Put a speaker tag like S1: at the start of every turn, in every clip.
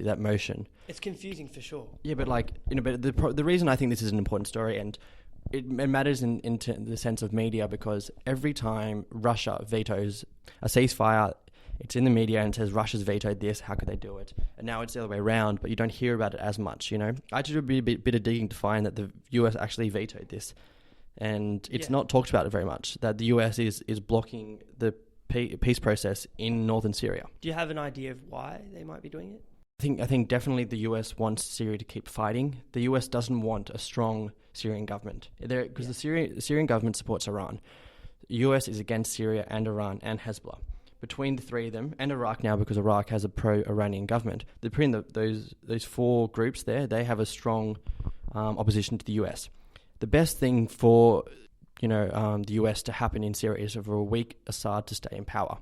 S1: that motion.
S2: It's confusing for sure.
S1: Yeah, but but the reason I think this is an important story, and it matters in the sense of media, because every time Russia vetoes a ceasefire, it's in the media and it says Russia's vetoed this, how could they do it? And now it's the other way around, but you don't hear about it as much, I did a bit of digging to find that the US actually vetoed this. And it's not talked about it very much, that the US is blocking the peace process in northern Syria.
S2: Do you have an idea of why they might be doing it?
S1: I think definitely the US wants Syria to keep fighting. The US doesn't want a strong Syrian government, because the Syrian government supports Iran. The US is against Syria and Iran and Hezbollah. Between the three of them, and Iraq now, because Iraq has a pro-Iranian government, between those four groups there, they have a strong opposition to the US. The best thing for the US to happen in Syria is for a weak Assad to stay in power.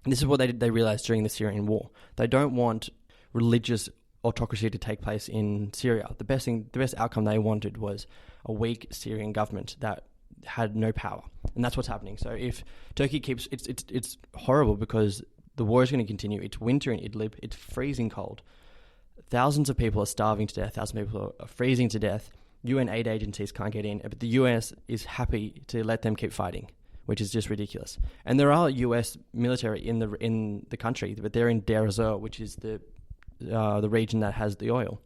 S1: And this is what they realized during the Syrian war. They don't want religious autocracy to take place in Syria. The best outcome they wanted was a weak Syrian government that had no power, and that's what's happening. So if Turkey keeps, it's horrible because the war is going to continue. It's winter in Idlib. It's freezing cold. Thousands of people are starving to death. Thousands of people are freezing to death. UN aid agencies can't get in, but the US is happy to let them keep fighting, which is just ridiculous. And there are US military in the country, but they're in Deir ez-Zor, which is the region that has the oil.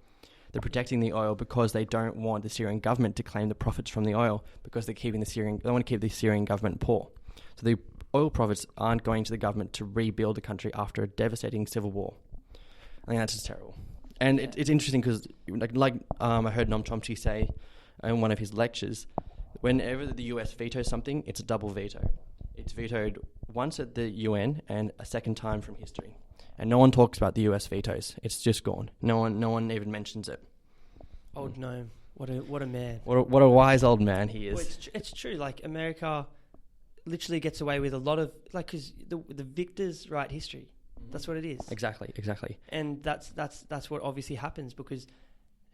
S1: They're protecting the oil because they don't want the Syrian government to claim the profits from the oil, because they want to keep the Syrian government poor. So the oil profits aren't going to the government to rebuild the country after a devastating civil war. I think that's just terrible. And it's interesting because, I heard Noam Chomsky say in one of his lectures, whenever the US vetoes something, it's a double veto. It's vetoed once at the UN and a second time from history. And no one talks about the US vetoes. It's just gone. No one even mentions it.
S2: Old Noam, what a man.
S1: What a wise old man he is.
S2: Well, it's true. Like, America literally gets away with a lot of, because the victors write history. That's what it is.
S1: Exactly.
S2: And that's what obviously happens, because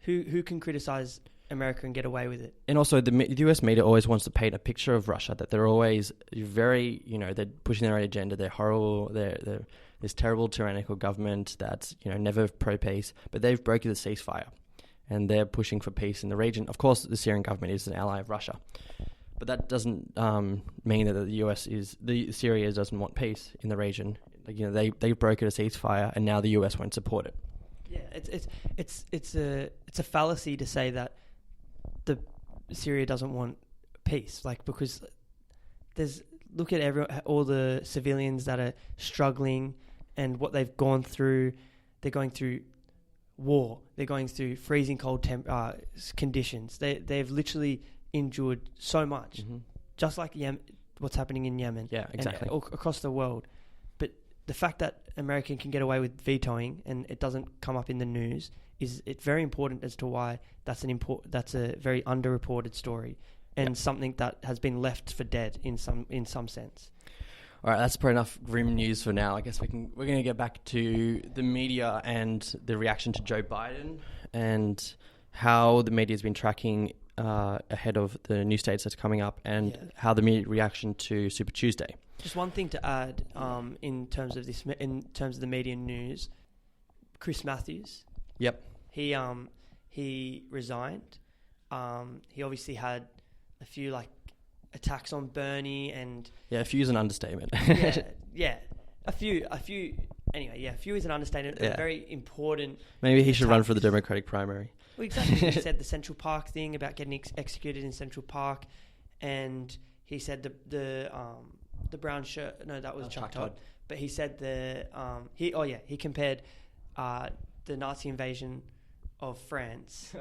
S2: who can criticize America and get away with it?
S1: And also the US media always wants to paint a picture of Russia that they're always very, they're pushing their own agenda. They're horrible. They're this terrible tyrannical government that's, never pro-peace, but they've broken the ceasefire and they're pushing for peace in the region. Of course, the Syrian government is an ally of Russia, but that doesn't mean that Syria doesn't want peace in the region. They broke a ceasefire and now the US won't support it.
S2: Yeah, it's a fallacy to say that Syria doesn't want peace, because look at all the civilians that are struggling and what they've gone through. They're going through war. They're going through freezing cold conditions. They've literally endured so much, just like what's happening in Yemen.
S1: Yeah, exactly.
S2: And across the world. But the fact that America can get away with vetoing and it doesn't come up in the news it's very important as to why that's a very underreported story and something that has been left for dead in some sense.
S1: All right, that's probably enough grim news for now. I guess we're going to get back to the media and the reaction to Joe Biden and how the media has been tracking ahead of the new states that's coming up, and how the media reaction to Super Tuesday.
S2: Just one thing to add in terms of the media news, Chris Matthews.
S1: Yep.
S2: He resigned. He obviously had a few attacks on Bernie and
S1: a few is an understatement.
S2: a few. Anyway, a few is an understatement. But very important.
S1: Maybe he should run for the Democratic primary.
S2: Well, exactly. He said the Central Park thing about getting executed in Central Park, and he said the brown shirt. No, that was Chuck Todd. But he said he compared the Nazi invasion of France.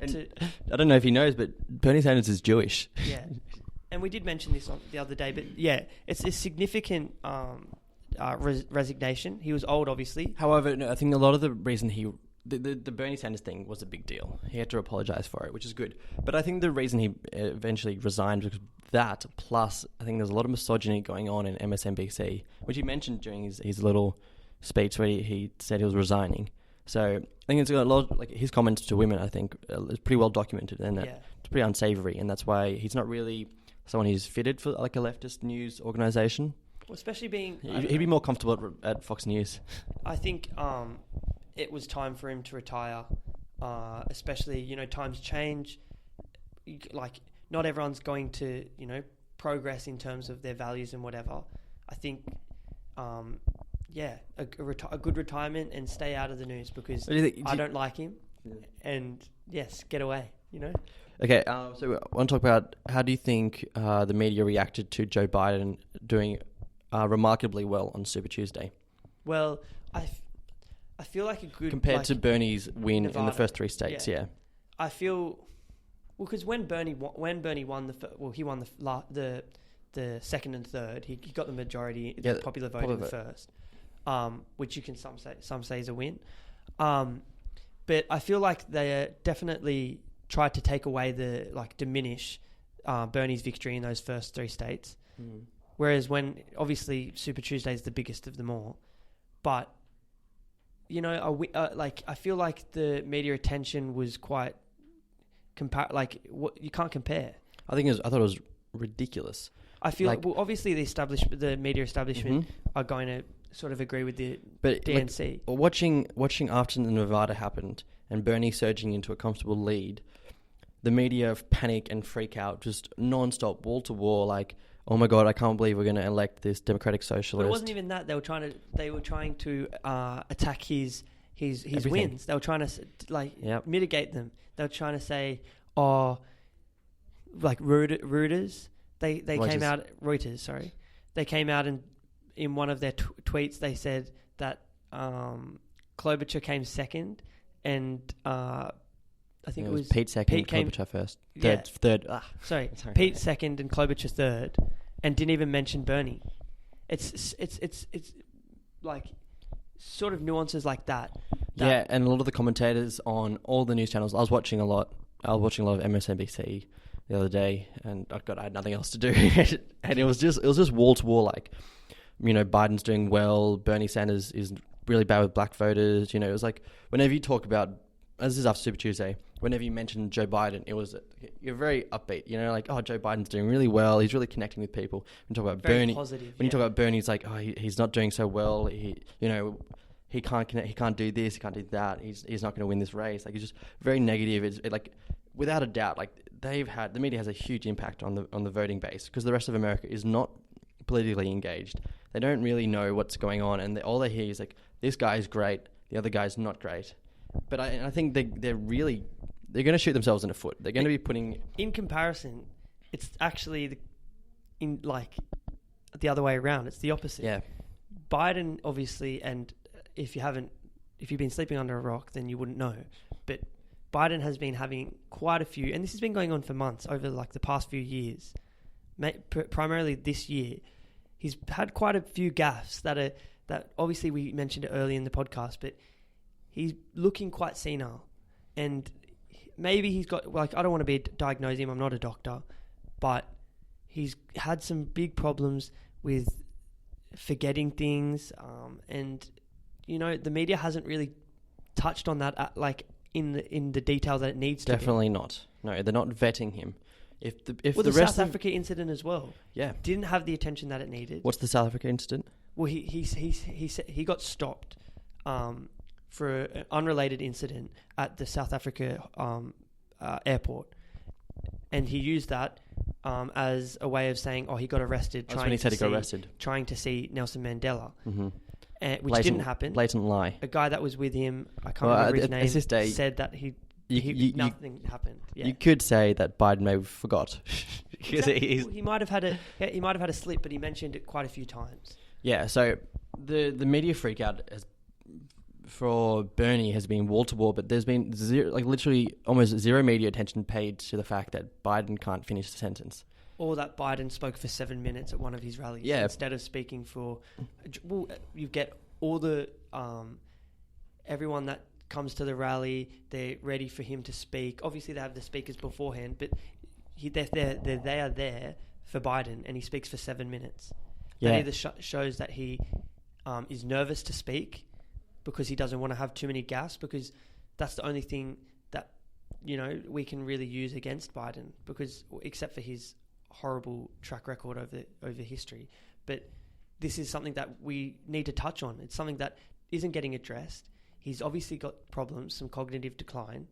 S1: I don't know if he knows, but Bernie Sanders is Jewish.
S2: Yeah, and we did mention this the other day, but it's a significant resignation. He was old, obviously.
S1: However, no, I think a lot of the reason the Bernie Sanders thing was a big deal. He had to apologize for it, which is good. But I think the reason he eventually resigned was that, plus I think there's a lot of misogyny going on in MSNBC, which he mentioned during his little speech where he said he was resigning. So I think it's got a lot of, his comments to women, I think, is pretty well documented, and it's pretty unsavory, and that's why he's not really someone who's fitted for a leftist news organization.
S2: Well, especially being...
S1: He'd be more comfortable at Fox News.
S2: I think it was time for him to retire. Especially, times change. Like, not everyone's going to, progress in terms of their values and whatever. I think, a good retirement and stay out of the news, because I don't like him. Yeah. And yes, get away,
S1: Okay, so I want to talk about, how do you think the media reacted to Joe Biden doing remarkably well on Super Tuesday?
S2: Well, I feel like a good...
S1: Compared to Bernie's win Nevada, in the first 3 states, yeah.
S2: I feel... Well, because when Bernie won he won the second and third. He got the majority, the popular vote in the first, which you can some say is a win. But I feel like they definitely tried to take away diminish Bernie's victory in those first 3 states. Mm. Whereas when obviously Super Tuesday is the biggest of them all, but I feel like the media attention was quite you can't compare. I
S1: thought it was ridiculous.
S2: I feel obviously the media establishment are going to sort of agree with the DNC.
S1: Watching after the Nevada happened and Bernie surging into a comfortable lead, the media panic and freak out, just non-stop, wall to wall, like, oh my God, I can't believe we're going to elect this democratic socialist.
S2: But it wasn't even that. They were trying to attack his wins. They were trying to mitigate them. They were trying to say, Reuters. They came out, Reuters, sorry. They came out and in one of their tweets they said that Klobuchar came second, and I think it was
S1: Pete second, Klobuchar first. Third.
S2: Sorry, Pete second and Klobuchar third, and didn't even mention Bernie. It's like sort of nuances like that.
S1: Yeah, and a lot of the commentators on all the news channels. I was watching a lot of MSNBC the other day, and I had nothing else to do, and it was just wall to wall, like, Biden's doing well, Bernie Sanders is really bad with black voters. It was like, whenever you talk about, as this is after Super Tuesday, whenever you mention Joe Biden, you're very upbeat, like, oh, Joe Biden's doing really well, he's really connecting with people. When you talk about
S2: very
S1: Bernie,
S2: positive,
S1: when you talk about Bernie, it's like, oh, he's not doing so well, he can't connect, he can't do this, he can't do that, he's not going to win this race. Like, it's just very negative. It's like, without a doubt, like, the media has a huge impact on the voting base, because the rest of America is not politically engaged. They don't really know what's going on, and all they hear is like, this guy's great, the other guy's not great. But I think they're going to shoot themselves in the foot. They're going to be putting...
S2: In comparison, it's actually the other way around. It's the opposite.
S1: Yeah.
S2: Biden, obviously, and if you've been sleeping under a rock, then you wouldn't know. But Biden has been having quite a few, and this has been going on for months, over the past few years, primarily this year. He's had quite a few gaffes that obviously we mentioned it early in the podcast, but he's looking quite senile, and maybe he's got, I don't want to diagnose him, I'm not a doctor, but he's had some big problems with forgetting things, and the media hasn't really touched on that in the detail that it needs to.
S1: Definitely not. No, they're not vetting him. If the
S2: South Africa incident as well,
S1: yeah,
S2: didn't have the attention that it needed.
S1: What's the South Africa incident?
S2: Well, he got stopped for an unrelated incident at the South Africa airport, and he used that as a way of saying, "Oh, he got arrested."
S1: That's when he said he got arrested,
S2: trying to see Nelson Mandela,
S1: which
S2: didn't happen.
S1: Blatant lie.
S2: A guy that was with him, I can't remember his name, said that nothing happened. Yeah.
S1: You could say that Biden maybe forgot.
S2: Exactly. He might have had a slip, but he mentioned it quite a few times.
S1: Yeah. So the media freak out for Bernie has been wall to wall, but there's been literally almost zero media attention paid to the fact that Biden can't finish the sentence.
S2: Or that Biden spoke for 7 minutes at one of his rallies instead of speaking for... Well, you get all the... everyone that comes to the rally, they're ready for him to speak. Obviously, they have the speakers beforehand, but they are there for Biden, and he speaks for 7 minutes.
S1: Yeah.
S2: That either shows that he is nervous to speak because he doesn't want to have too many gaffes, because that's the only thing that we can really use against Biden, because except for his horrible track record over history. But this is something that we need to touch on. It's something that isn't getting addressed. He's obviously got problems, some cognitive decline.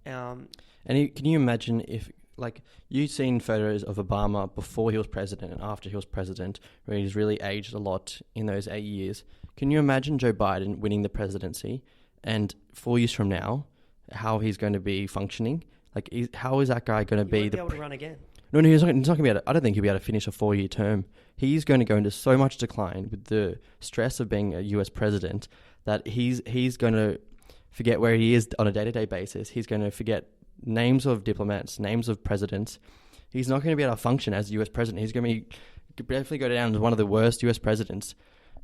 S1: And can you imagine if, like, you've seen photos of Obama before he was president and after he was president, where he's really aged a lot in those 8 years. Can you imagine Joe Biden winning the presidency and 4 years from now, how he's going to be functioning? Like, how is that guy going to be
S2: able to run again?
S1: No, he's not going to be able to. I don't think he'll be able to finish a 4-year term. He's going to go into so much decline with the stress of being a US president that he's going to forget where he is on a day-to-day basis. He's going to forget names of diplomats, names of presidents. He's not going to be able to function as US president. He's going to definitely go down as one of the worst US presidents.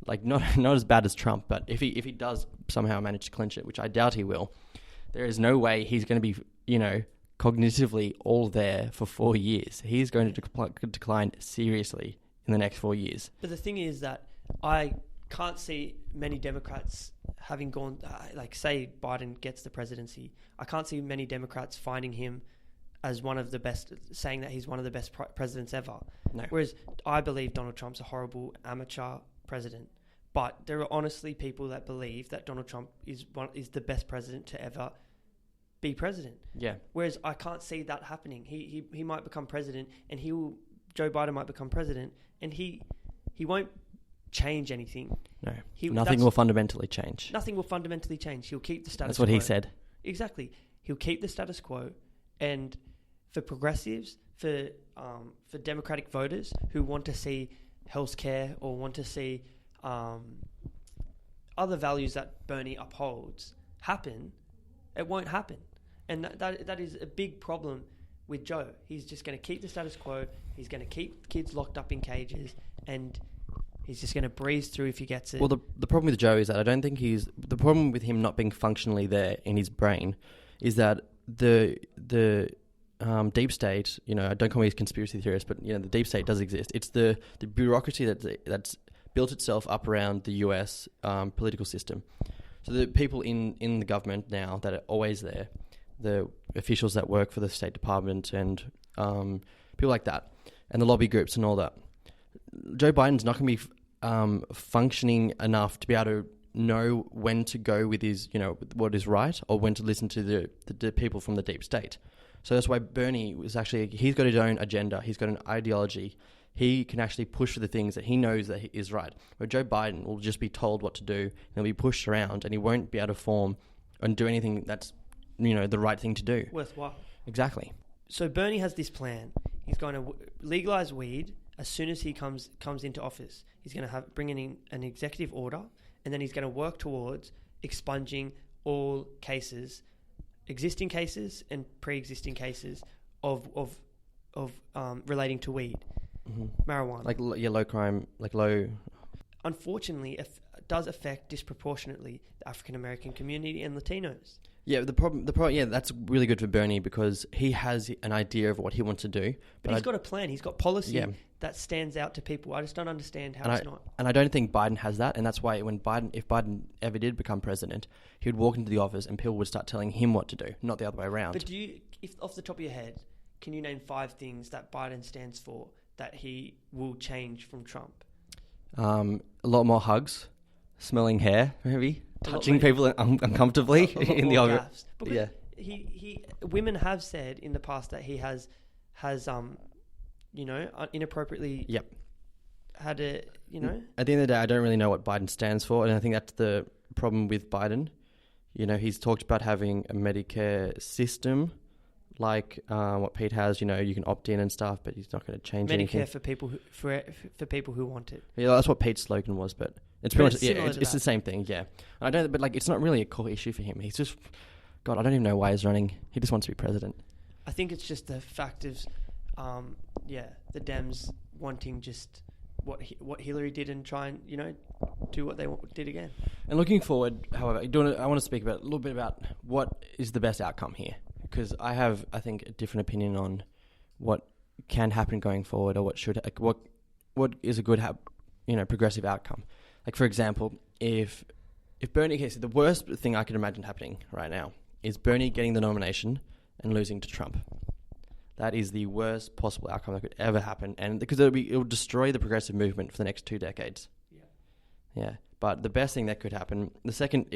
S1: Like, not as bad as Trump, but if he does somehow manage to clinch it, which I doubt he will, there is no way he's going to be, cognitively all there for 4 years. He's going to decline seriously in the next 4 years.
S2: But the thing is that I can't see many Democrats having gone, say Biden gets the presidency, I can't see many Democrats finding him as one of the best, saying that he's one of the best presidents ever.
S1: No.
S2: Whereas I believe Donald Trump's a horrible amateur president. But there are honestly people that believe that Donald Trump is the best president to ever be president.
S1: Yeah.
S2: Whereas I can't see that happening. He might become president, and Joe Biden might become president, and he won't change anything.
S1: No. Nothing will fundamentally change.
S2: Nothing will fundamentally change. He'll keep the status
S1: quo. That's what
S2: quo.
S1: he said.
S2: Exactly. He'll keep the status quo, and for progressives, for Democratic voters who want to see healthcare or want to see other values that Bernie upholds happen, it won't happen. And that is a big problem with Joe. He's just going to keep the status quo. He's going to keep kids locked up in cages, and he's just going to breeze through if he gets it.
S1: Well, the problem with Joe is that I don't think the problem with him not being functionally there in his brain is that the deep state, don't call me a conspiracy theorist, but the deep state does exist. It's the bureaucracy that's built itself up around the US political system. So the people in the government now that are always there, the officials that work for the State Department and people like that, and the lobby groups and all that, Joe Biden's not going to be functioning enough to be able to know when to go with his, what is right, or when to listen to the people from the deep state. So that's why Bernie he's got his own agenda. He's got an ideology. He can actually push for the things that he knows that is right. Where Joe Biden will just be told what to do, and he'll be pushed around, and he won't be able to form and do anything that's, the right thing to do.
S2: Worthwhile.
S1: Exactly.
S2: So Bernie has this plan. He's going to legalize weed as soon as he comes into office. He's going to bring in an executive order, and then he's going to work towards expunging all cases, existing cases and pre-existing cases of relating to weed, marijuana.
S1: Low crime, low.
S2: Unfortunately, it does affect disproportionately the African American community and Latinos.
S1: Yeah, the problem, that's really good for Bernie because he has an idea of what he wants to do.
S2: But he's got a plan. He's got policy that stands out to people. I just don't understand how it's not. And
S1: I don't think Biden has that. And that's why if Biden ever did become president, he would walk into the office and people would start telling him what to do, not the other way around.
S2: But if off the top of your head, can you name 5 things that Biden stands for that he will change from Trump?
S1: A lot more hugs, smelling hair, maybe. Touching people uncomfortably in the office. Yeah,
S2: women have said in the past that he has inappropriately.
S1: Yep.
S2: Had a
S1: At the end of the day, I don't really know what Biden stands for, and I think that's the problem with Biden. He's talked about having a Medicare system, like what Pete has. You can opt in and stuff, but he's not going to change anything.
S2: Medicare for people who want it.
S1: Yeah, that's what Pete's slogan was, but. It's pretty much, it's the same thing, yeah. I don't, but it's not really a core issue for him. He's just, God, I don't even know why he's running. He just wants to be president.
S2: I think it's just the fact of, the Dems wanting just what Hillary did and try and do what they did again.
S1: And looking forward, however, I want to speak a little bit about what is the best outcome here, because I have, I think, a different opinion on what can happen going forward, or what is a good progressive outcome. Like, for example, if Bernie... Okay, so the worst thing I could imagine happening right now is Bernie getting the nomination and losing to Trump. That is the worst possible outcome that could ever happen, and because it will destroy the progressive movement for the next 2 decades. Yeah. But the best thing that could happen, the second,